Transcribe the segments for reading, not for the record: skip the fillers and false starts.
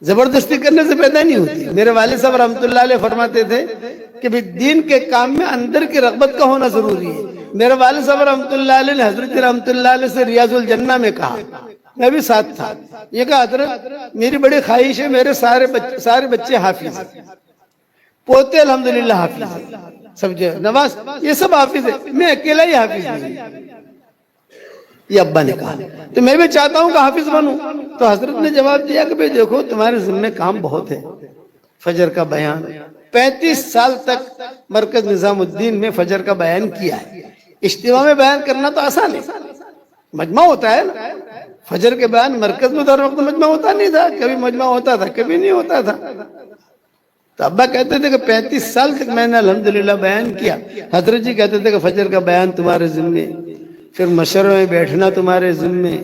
زبردستی کرنے سے پیدا نہیں ہوتی. میرے والد صاحب رحمۃ اللہ علیہ فرماتے تھے کہ دین کے کام میں اندر کی رغبت کا ہونا ضروری ہے. میرے والد صاحب رحمۃ اللہ علیہ نے حضرت رحمۃ اللہ علیہ سے ریاض الجنہ میں کہا، میں بھی ساتھ تھا، یہ کہا حضرت میری بڑی خواہش ہے میرے سارے بچے حافظ ہیں، پوتے الحمدللہ حافظ ہیں، سب جو نواز یہ سب حافظ ہے، میں اکیلا ہی حافظ نہیں. یہ ابا نے کہا تو میں بھی چاہتا ہوں کہ حافظ بنوں. تو حضرت نے جواب دیا کہ دیکھو تمہارے ذمہ کام بہت ہے. فجر کا بیان 35 سال تک مرکز نظام الدین میں فجر کا بیان کیا ہے. اجتماع میں بیان کرنا تو آسان ہے، مجمع ہوتا ہے نا. فجر کے بیان مرکز میں در وقت مجمع ہوتا نہیں تھا، کبھی مجمع ہوتا تھا کبھی نہیں ہوتا تھا. تو ابا کہتے تھے کہ 35 سال تک میں نے الحمدللہ بیان کیا. حضرت جی کہتے تھے کہ فجر کا بیان تمہارے ذمہ، پھر مشورے میں بیٹھنا تمہارے ذمہ،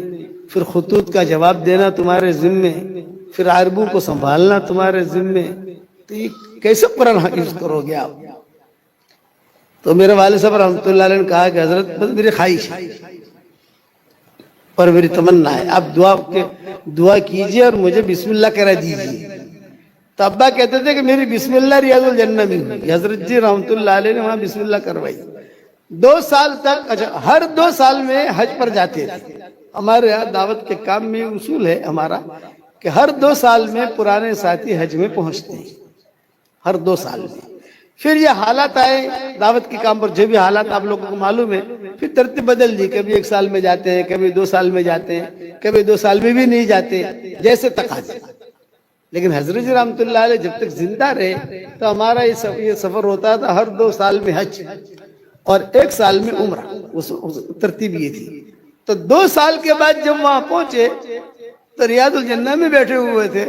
پھر خطوط کا جواب دینا تمہارے ذمہ، پھر عربوں کو سنبھالنا تمہارے ذمہ. تو یہ کیسے قرآن حافظ کرو گے آپ؟ تو میرے والد صاحب رحمۃ اللہ علیہ نے کہا کہ حضرت بس میری خواہش ہے اور میری تمنا ہے، آپ دعا کیجئے اور مجھے بسم اللہ کرا دیجئے. تو ابا کہتے تھے کہ میری بسم اللہ ریاض الجنہ میں ہوئی. حضرت جی رحمۃ اللہ علیہ نے وہاں بسم اللہ کروائی. 2 سال تک، اچھا ہر 2 سال میں حج پر جاتے تھے. ہمارے یہاں دعوت کے کام میں اصول ہے ہمارا کہ ہر 2 سال میں پرانے ساتھی حج میں پہنچتے ہیں، ہر 2 سال میں. پھر یہ حالات آئے دعوت کے کام پر، جو بھی حالات آپ لوگوں کو معلوم ہے، پھر ترتیب بدل دی. کبھی 1 سال میں جاتے ہیں، کبھی 2 سال میں جاتے ہیں، کبھی 2 سال میں بھی نہیں جاتے، جیسے تقاضے. لیکن حضرت جی رحمۃ اللہ علیہ جب تک زندہ رہے تو ہمارا یہ سفر ہوتا تھا ہر 2 سال میں حج اور 1 سال میں عمرہ. ترتیب یہ تھی. تو 2 سال کے بعد جب وہاں پہنچے تو ریاض الجنہ میں بیٹھے ہوئے تھے.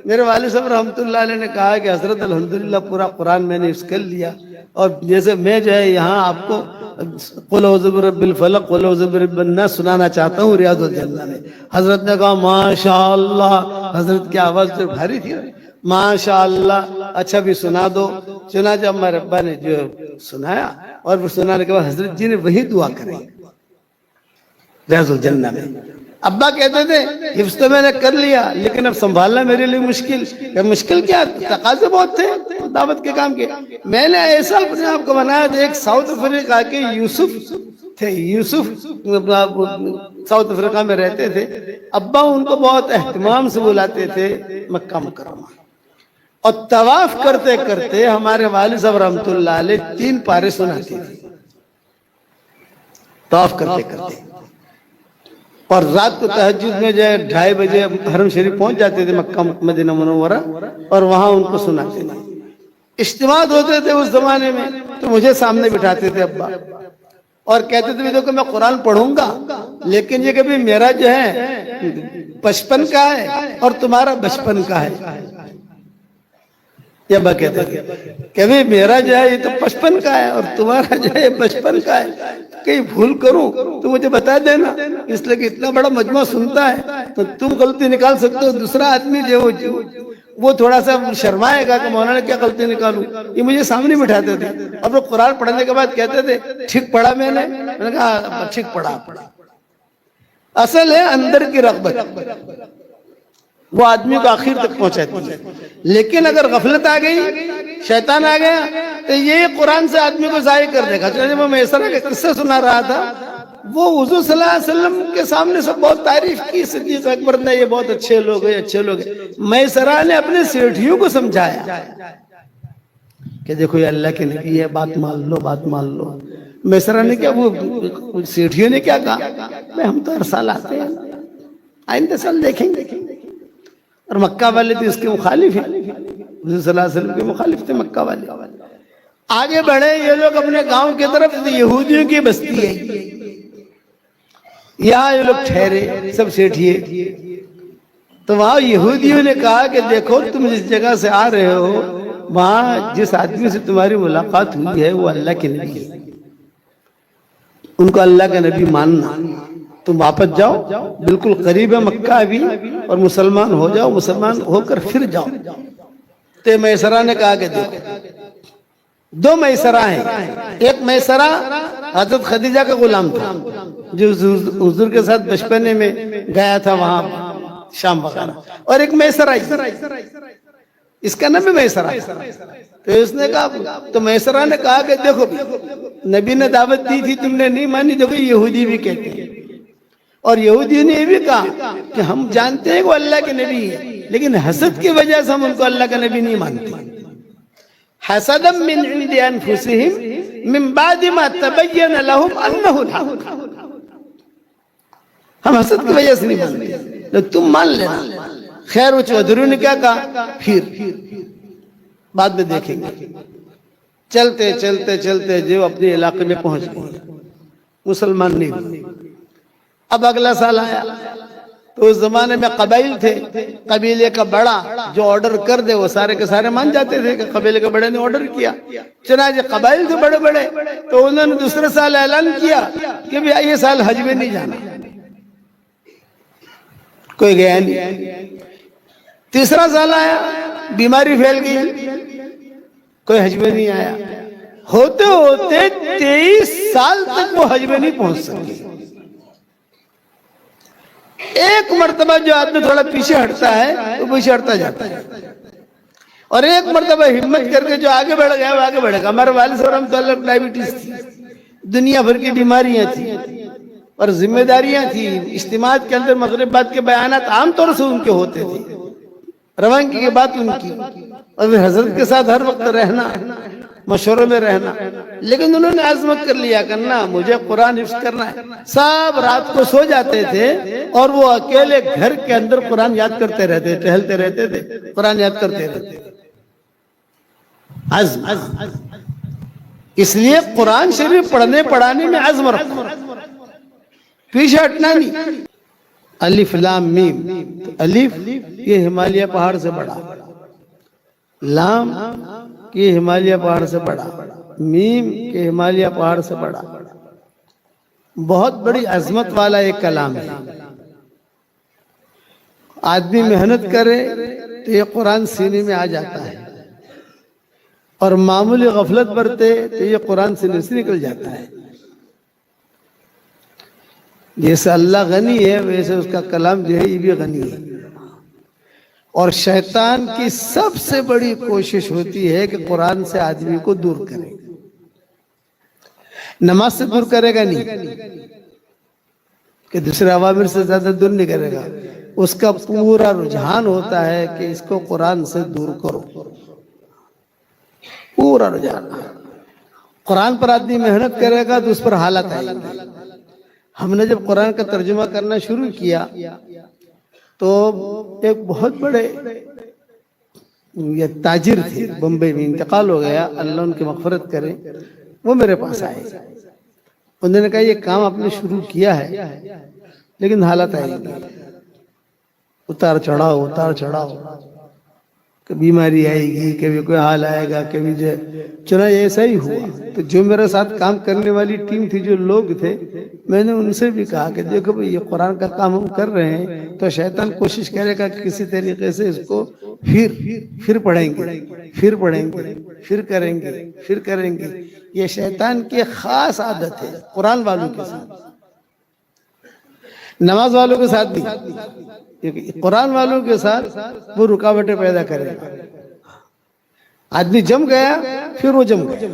میرے والد صاحب رحمۃ اللہ علیہ نے کہا کہ حضرت الحمدللہ پورا قرآن میں نے کر لیا، اور جیسے میں جو ہے یہاں آپ کو قل اعوذ برب الفلق قل اعوذ برب الناس سنانا چاہتا ہوں ریاض الجنہ میں. حضرت نے کہا ماشاءاللہ. حضرت کی آواز جو بھاری تھی، ماشاءاللہ، اچھا بھی سنا دو. چنانچہ ہمارے ابا نے جو سنایا، اور پھر سنانے کے بعد حضرت جی نے وہی دعا کری ریاض الجنہ میں. ابا کہتے تھے حفظ تو میں نے کر لیا لیکن اب سنبھالنا میرے لیے مشکل کیا، تقاضے بہت تھے دعوت کے کام کے. میں نے ایسا اپنے آپ کو بنایا تھا. ایک ساؤتھ افریقہ کے یوسف تھے، یوسف ساؤتھ افریقہ میں رہتے تھے. ابا ان کو بہت اہتمام سے بلاتے تھے مکہ مکرمہ، اور طواف کرتے کرتے ہمارے والد صاحب رحمۃ اللہ علیہ 3 پارے سناتے تھے طواف کرتے کرتے. اور رات کو تہجد میں جو ہے 2:30 بجے حرم شریف پہنچ جاتے تھے مکہ مدینہ منورہ، اور وہاں ان کو سناتے تھے. اجتماع ہوتے تھے اس زمانے میں تو مجھے سامنے بٹھاتے تھے ابا، اور کہتے تھے دیکھو میں قرآن پڑھوں گا لیکن یہ کبھی میرا جو ہے 55 کا ہے اور تمہارا 55 کا ہے. یہ ابا کہتے تھے کبھی میرا جو ہے یہ تو 55 کا ہے اور تمہارا جو ہے 55 کا ہے. کہیں بھول کروں تو مجھے بتا دینا، اس لیے کہ اتنا بڑا مجموعہ سنتا ہے تو تم غلطی نکال سکتے ہو، دوسرا آدمی جو وہ تھوڑا سا شرمائے گا کہ مولانا کیا غلطی نکالوں. یہ مجھے سامنے بٹھاتے تھے. اب وہ قرآن پڑھنے کے بعد کہتے تھے ٹھیک پڑھا میں نے کہا ٹھیک پڑھا. اصل ہے اندر کی رغبت، وہ آدمی کو آخر تک پہنچاتی ہے. لیکن اگر غفلت آ گئی، شیطان آ گیا، تو یہ قرآن سے آدمی کو ضائع کر دے گا. جب میں میسرہ کے قصے سنا رہا تھا، وہ حضور صلی اللہ علیہ وسلم کے سامنے سب بہت تعریف کی. صدیق اکبر نے یہ بہت اچھے لوگ ہیں، اچھے لوگ ہیں. میسرہ نے اپنے سیٹھیوں کو سمجھایا کہ دیکھو یہ اللہ کے نبی ہے، بات مان لو، بات مان لو. میسرہ نے کیا، وہ سیٹھیوں نے کیا کہا، ہم تو ہر سال آتے ہیں، آئندہ سال دیکھیں گے. اور مکہ والے بھی اس کے مخالف ہیں، حضور صلی اللہ علیہ وسلم کے مخالف تھے مکہ والے. آگے بڑھے یہ لوگ اپنے گاؤں کی طرف، یہودیوں کی بستی ہے یہاں، یہ لوگ ٹھہرے سب سیٹھیے. تو وہاں یہودیوں نے کہا کہ دیکھو تم جس جگہ سے آ رہے ہو وہاں جس آدمی سے تمہاری ملاقات ہوئی ہے وہ اللہ کے نبی ہے، ان کو اللہ کا نبی ماننا. تم واپس جاؤ، بالکل قریب ہے مکہ ابھی، اور مسلمان ہو جاؤ، مسلمان ہو کر پھر جاؤ. تو میسرہ نے کہا کہ دیکھو 2 میسرہ ہیں. ایک میسرہ حضرت خدیجہ کا غلام تھا جو حضور کے ساتھ بچپنے میں گیا تھا وہاں شام وغیرہ، اور ایک میسرہ، اس کا نام بھی میسرہ۔ تو اس نے کہا، تو میسرہ نے کہا کہ دیکھو نبی نے دعوت دی تھی، تم نے نہیں مانی، دیکھو یہودی بھی کہتے ہیں، اور یہودی نے یہ بھی کہا کہ ہم جانتے ہیں کہ وہ اللہ کے نبی ہے، لیکن حسد کی وجہ سے ہم ان کو اللہ کا نبی نہیں مانتے۔ حسدا من عند انفسهم من بعد ما تبين لهم انه الحق، ہم حسد کی وجہ سے نہیں مانتے، تو تم مان لینا۔ خیر وہ چودھری نے کیا کہا، پھر بعد میں دیکھیں گے۔ چلتے چلتے چلتے جو اپنے علاقے میں پہنچ گئے، مسلمان نہیں ہوئے۔ اب اگلا سال آیا تو اس زمانے میں قبائل تھے، قبیلے کا بڑا جو آرڈر کر دے وہ سارے کے سارے مان جاتے تھے کہ قبیلے کے بڑے نے آرڈر کیا۔ چنانچہ قبائل تھے بڑے بڑے، تو انہوں نے دوسرے سال اعلان کیا کہ یہ سال حج میں نہیں جانا، کوئی گیا نہیں۔ تیسرا سال آیا، بیماری پھیل گئی، کوئی حج میں نہیں آیا۔ ہوتے ہوتے 23 سال تک وہ حج میں نہیں پہنچ سکے۔ ایک مرتبہ جو آدمی تھوڑا پیچھے ہٹتا ہے وہ پیچھے ہٹتا جاتا ہے، اور ایک مرتبہ ہمت کر کے جو آگے بڑھ گیا وہ آگے بڑھے گا۔ ہمارے والد صاحب رحمۃ اللہ ڈائبٹیز تھی، دنیا بھر کی بیماریاں تھیں اور ذمہ داریاں تھیں۔ اجتماعات کے اندر مغرب بعد کے بیانات عام طور سے ان کے ہوتے تھے، روانگی کی بات ان کی، اور پھر حضرت کے ساتھ ہر وقت رہنا، مشورے میں رہنا۔ لیکن انہوں نے عزمت کر لیا کرنا مجھے قرآن حفظ کرنا ہے۔ سب رات کو سو جاتے تھے اور وہ اکیلے گھر کے اندر قرآن یاد کرتے رہتے، ٹہلتے رہتے تھے، قرآن یاد کرتے رہتے۔ عزم، اس لیے قرآن شریف پڑھنے پڑھانے میں عزم رکھو، پیچھے ہٹنا نہیں۔ الف لام میم، الف یہ ہمالیہ پہاڑ سے بڑا، لام یہ ہمالیہ پہاڑ سے بڑا، میم کہ ہمالیہ پہاڑ سے بڑا۔ بہت بڑی عظمت والا ایک کلام ہے۔ آدمی محنت کرے تو یہ قرآن سینے میں آ جاتا ہے، اور معمولی غفلت برتے تو یہ قرآن سینے سے نکل جاتا ہے۔ جیسے اللہ غنی ہے ویسے اس کا کلام جو ہے یہ بھی غنی ہے۔ اور شیطان کی سب سے بڑی کوشش ہوتی ہے کہ قرآن سے آدمی کو دور کرے۔ نماز سے دور کرے گا نہیں کہ دوسرے عوامر سے زیادہ دور نہیں کرے گا، اس کا پورا رجحان ہوتا ہے کہ اس کو قرآن سے دور کرو، پورا رجحان۔ قرآن پر آدمی محنت کرے گا تو اس پر حالت آئے گی۔ ہم نے جب قرآن کا ترجمہ کرنا شروع کیا تو ایک بہت بڑے یہ تاجر تھے، بمبئی میں انتقال ہو گیا، اللہ ان کی مغفرت کرے، وہ میرے پاس آئے۔ انہوں نے کہا یہ کام آپ نے شروع کیا ہے لیکن حالت آئے گی، اتار چڑھاؤ اتار چڑھاؤ، کبھی بیماری آئے گی، کبھی کوئی حال آئے گا، کبھی جو چنانچہ ایسا ہی ہوا۔ تو جو میرے ساتھ کام کرنے والی ٹیم تھی، جو لوگ تھے، میں نے ان سے بھی کہا کہ دیکھو بھئی یہ قرآن کا کام ہم کر رہے ہیں تو شیطان کوشش کرے گا کہ کسی طریقے سے اس کو پھر پڑھیں گے، پھر پڑھیں گے، پھر کریں گے، پھر کریں گے۔ یہ شیطان کی خاص عادت ہے قرآن والوں کے ساتھ، نماز والوں کے ساتھ نہیں، قرآن والوں کے ساتھ وہ رکاوٹیں پیدا کرے گا۔ آدمی جم گیا پھر وہ جم گیا۔